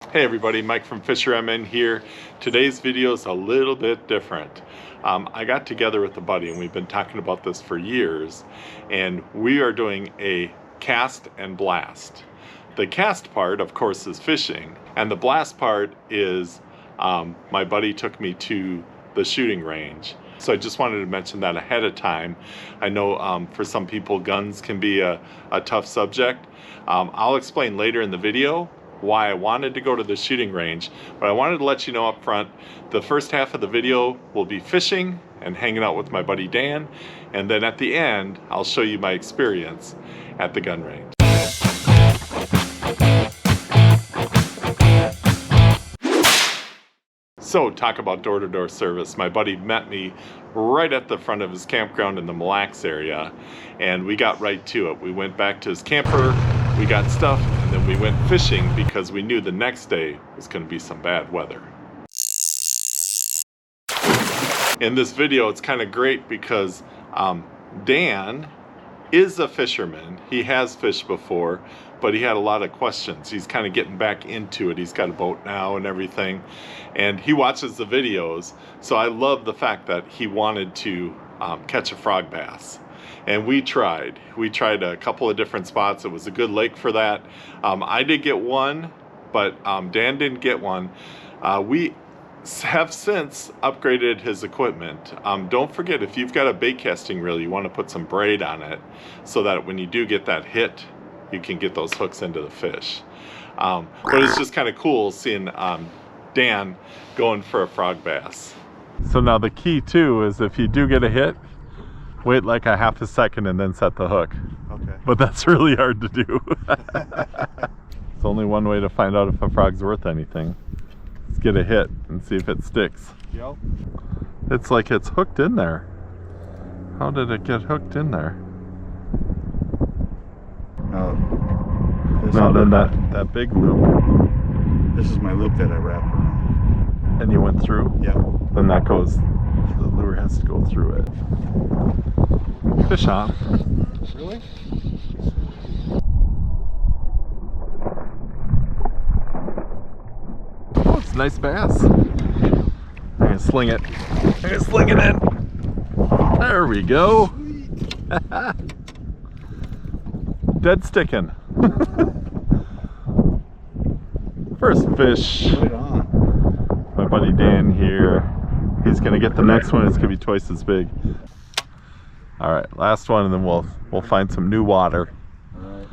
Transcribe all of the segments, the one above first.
Hey everybody, Mike from FisherMN here. Today's video is a little bit different. I got together with a buddy and we've been talking about this for years, and we are doing a cast and blast. The cast part, of course, is fishing, and the blast part is my buddy took me to the shooting range. So I just wanted to mention that ahead of time. I know for some people guns can be a tough subject. I'll explain later in the video why I wanted to go to the shooting range, but I wanted to let you know up front, the first half of the video will be fishing and hanging out with my buddy Dan, and then at the end I'll show you my experience at the gun range. So talk about door-to-door service. My buddy met me right at the front of his campground in the Mille Lacs area, and we got right to it. We went back to his camper, we got stuff, and then we went fishing because we knew the next day was going to be some bad weather. In this video, it's kind of great because Dan is a fisherman. He has fished before, but he had a lot of questions. He's kind of getting back into it. He's got a boat now and everything, and he watches the videos. So I love the fact that he wanted to catch a frog bass. And we tried a couple of different spots. It was a good lake for that. I did get one, but Dan didn't get one. We have since upgraded his equipment. Don't forget, if you've got a bait casting reel, you want to put some braid on it so that when you do get that hit, you can get those hooks into the fish. But it's just kind of cool seeing Dan going for a frog bass. So now the key too is if you do get a hit, wait like a half a second and then set the hook. Okay. But that's really hard to do. It's only one way to find out if a frog's worth anything. Let's get a hit and see if it sticks. Yep. It's like it's hooked in there. How did it get hooked in there? No, then that big loop. This is my loop that I wrapped around. And you went through? Yep. Then that goes, the lure has to go through it. Fish on. Really? Oh, it's a nice bass. I'm gonna sling it. I'm gonna sling it in. There we go. Dead sticking. First fish. Right on. My buddy Dan here. He's gonna get the next one. It's gonna be twice as big. All right, last one, and then we'll find some new water. All right.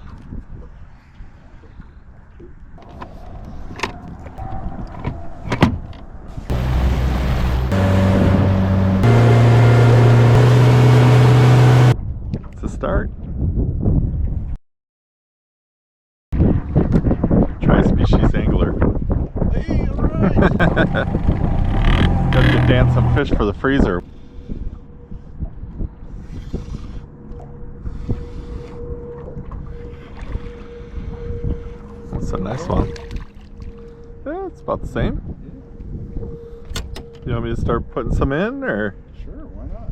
It's a start. Tri-species angler. Hey, all right. Gotta get Dan some fish for the freezer. That's a nice one. Yeah, it's about the same. You want me to start putting some in, or? Sure, why not?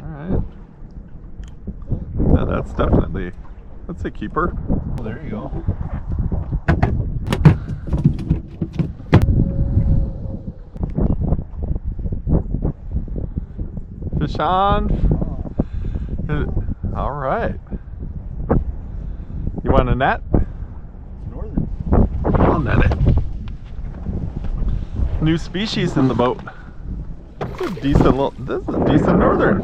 Alright. Yeah, that's a keeper. Well, there you go. Fish on. All right. You want a net? Northern. I'll net it. New species in the boat. This is a decent northern.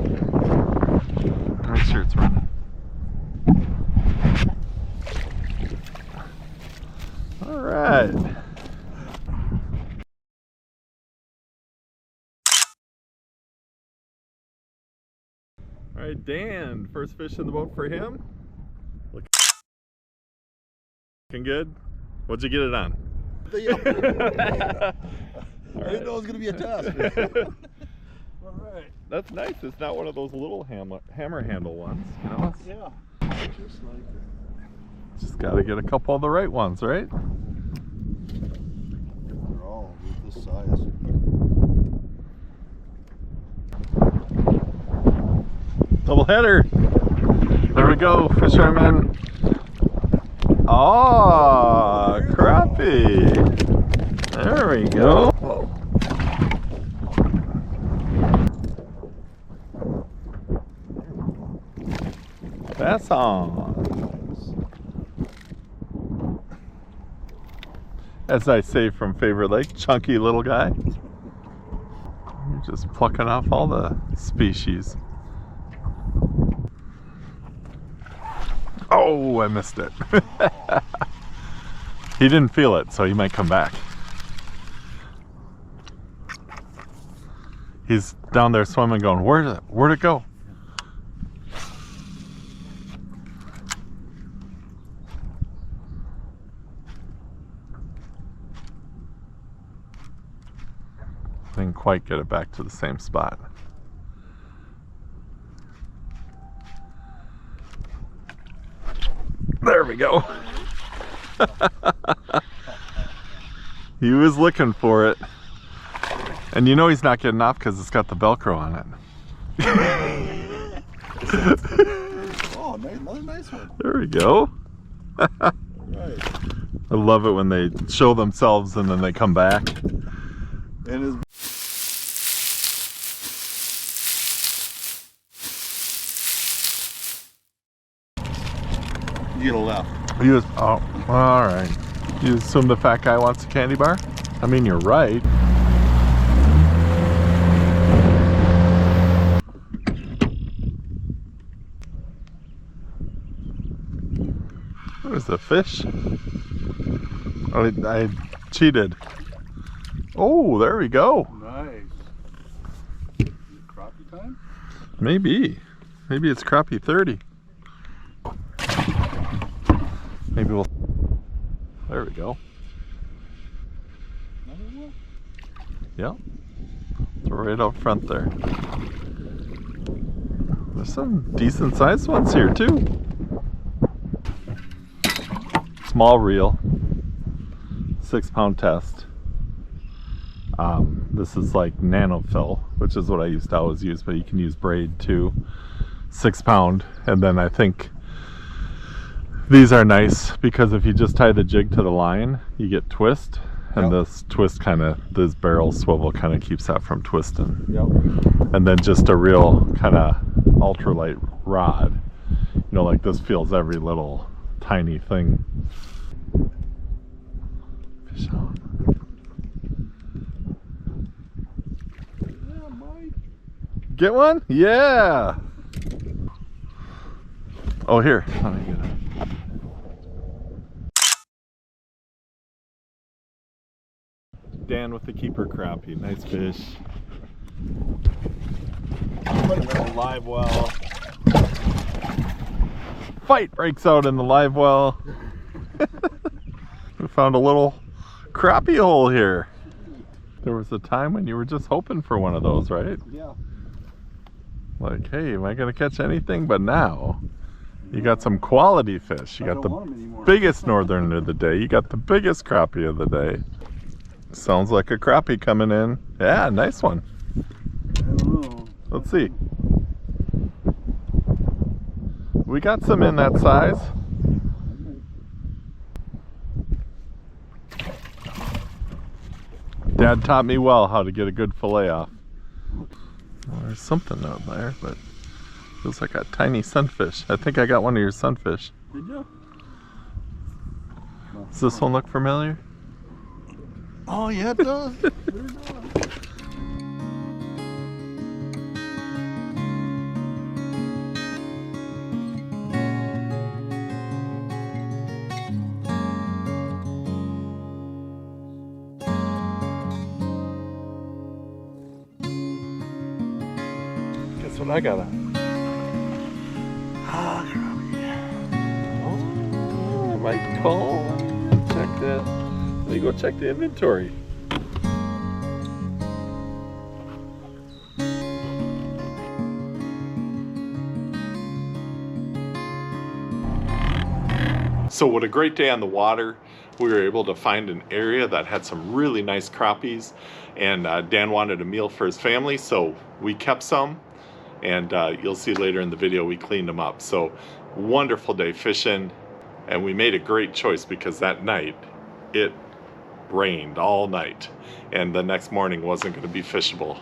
Make sure it's running. All right. All right, Dan, first fish in the boat for him. Looking good. What'd you get it on? I didn't know it was going to be a test. All right. That's nice. It's not one of those little hammer handle ones. You know? Yeah. Just like that. Just got to get a couple of the right ones, right? They're all this size. Double header. There we go, FisherMN. Oh, crap. crappie. There we go. Whoa. That's on. As I say from Favorite Lake, chunky little guy. You're just plucking off all the species. Oh, I missed it. He didn't feel it, so he might come back. He's down there swimming going, where'd it go? Didn't quite get it back to the same spot. There we go. He was looking for it. And you know he's not getting off because it's got the Velcro on it. Oh, another nice one. There we go. Right. I love it when they show themselves and then they come back. And his you get a left. You was, oh, all right. You assume the fat guy wants a candy bar? I mean, you're right. There's the fish. Oh, I cheated. Oh, there we go. Nice. Crappie time? Maybe. Maybe it's crappie 30. Maybe we'll... There we go. Yep. Throw right out front there. There's some decent sized ones here too. Small reel. 6 pound test. This is like nanofill, which is what I used to always use, but you can use braid too. 6 pound, and then I think these are nice because if you just tie the jig to the line, you get twist, and this twist this barrel swivel kind of keeps that from twisting. Yep. And then just a real kind of ultralight rod. You know, like this feels every little tiny thing. Fish on. Yeah, Mike. Get one? Yeah. Oh, here. Let me get it. Dan with the keeper crappie. Nice fish. Live well. Fight breaks out in the live well. We found a little crappie hole here. There was a time when you were just hoping for one of those, right? Yeah. Like, hey, am I gonna catch anything? But now you got some quality fish. You got the biggest northern of the day. You got the biggest crappie of the day. Sounds like a crappie coming in. Yeah, nice one. I don't know. Let's see. We got some in that size. Dad taught me well how to get a good fillet off. Well, there's something out there, but feels like a tiny sunfish. I think I got one of your sunfish. Did you? Does this one look familiar? Oh, yeah, it does. Guess what I got on? Ah, crappie. Oh, Mike Cole. Check that. Let me go check the inventory. So what a great day on the water. We were able to find an area that had some really nice crappies, and Dan wanted a meal for his family, so we kept some, and you'll see later in the video we cleaned them up. So wonderful day fishing, and we made a great choice because that night it rained all night, and the next morning wasn't going to be fishable.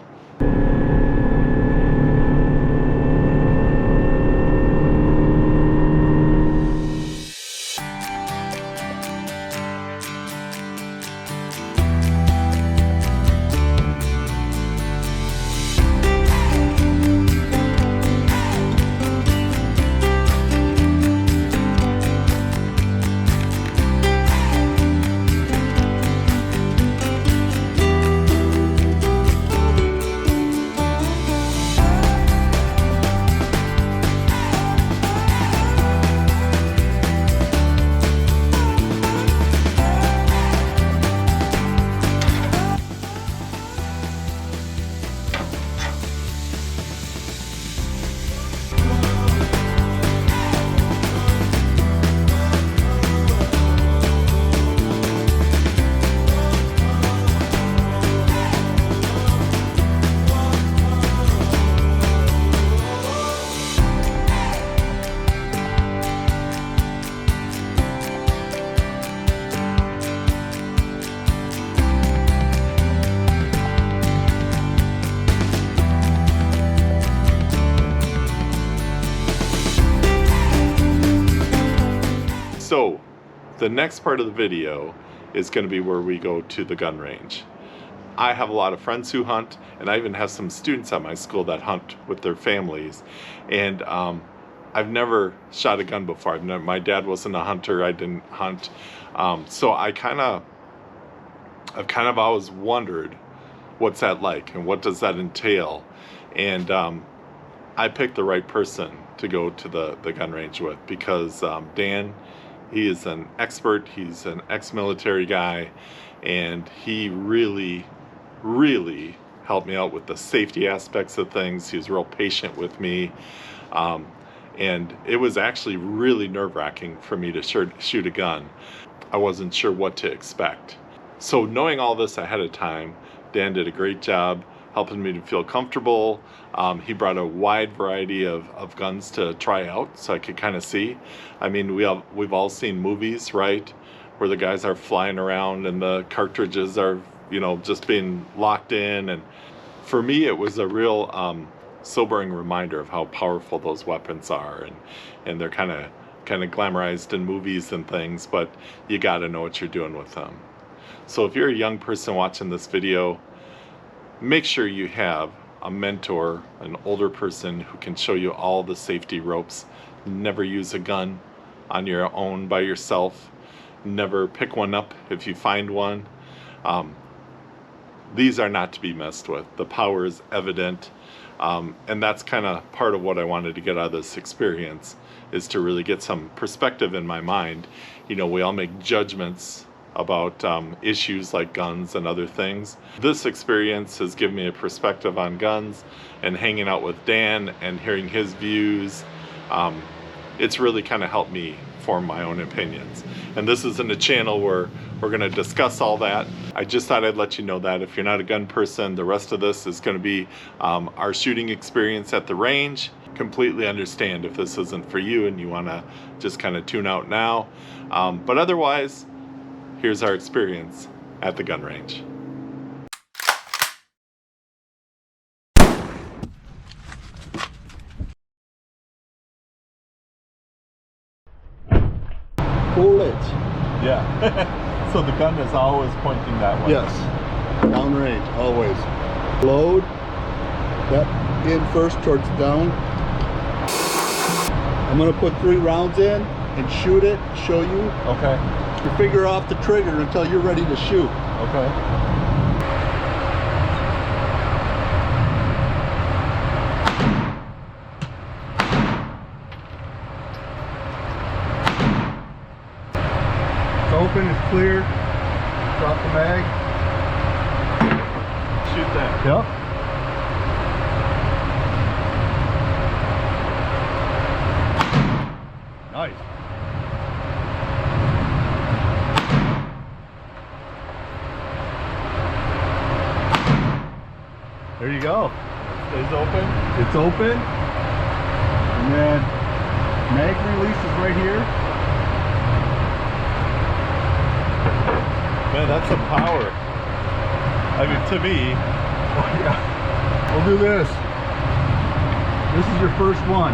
So the next part of the video is going to be where we go to the gun range. I have a lot of friends who hunt, and I even have some students at my school that hunt with their families. And I've never shot a gun before. My dad wasn't a hunter. I didn't hunt. So I've kind of always wondered, what's that like and what does that entail? And I picked the right person to go to the gun range with, because Dan, he is an expert. He's an ex-military guy, and he really helped me out with the safety aspects of things. He was real patient with me, and it was actually really nerve-wracking for me to shoot a gun. I wasn't sure what to expect. So knowing all this ahead of time, Dan did a great job helping me to feel comfortable. He brought a wide variety of guns to try out, so I could kind of see. I mean, we've all seen movies, right, where the guys are flying around and the cartridges are, just being locked in. And for me, it was a real sobering reminder of how powerful those weapons are, and they're kind of glamorized in movies and things, but you got to know what you're doing with them. So if you're a young person watching this video, make sure you have a mentor, an older person who can show you all the safety ropes. Never use a gun on your own by yourself. Never pick one up if you find one. These are not to be messed with. The power is evident, and that's kind of part of what I wanted to get out of this experience, is to really get some perspective in my mind. We all make judgments about issues like guns and other things. This experience has given me a perspective on guns, and hanging out with Dan and hearing his views, it's really kind of helped me form my own opinions. And this isn't a channel where we're going to discuss all that. I just thought I'd let you know that if you're not a gun person, the rest of this is going to be our shooting experience at the range. Completely understand if this isn't for you and you want to just kind of tune out now. But otherwise, here's our experience at the gun range. Pull it. Yeah. So the gun is always pointing that way. Yes. Downrange, always. Load. Yep. In first towards down. I'm going to put 3 rounds in and shoot it, show you. Okay. Your finger off the trigger until you're ready to shoot. Okay. It's open, it's clear. Drop the mag. Shoot that. Yep. Nice. There you go. Stays open. It's open. And then mag release is right here. Man, that's some power. I mean, to me. Oh, yeah. We'll do this. This is your first one.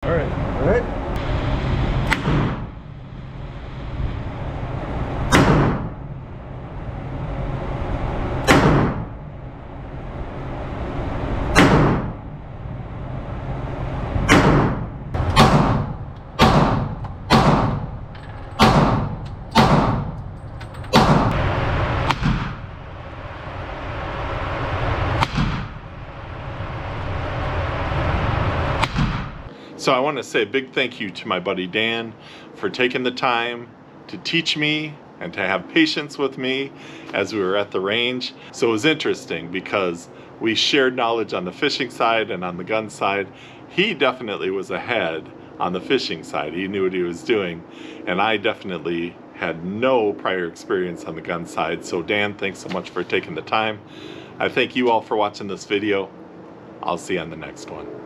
All right. All right. So I want to say a big thank you to my buddy Dan for taking the time to teach me and to have patience with me as we were at the range. So it was interesting because we shared knowledge on the fishing side and on the gun side. He definitely was ahead on the fishing side. He knew what he was doing, and I definitely had no prior experience on the gun side. So Dan, thanks so much for taking the time. I thank you all for watching this video. I'll see you on the next one.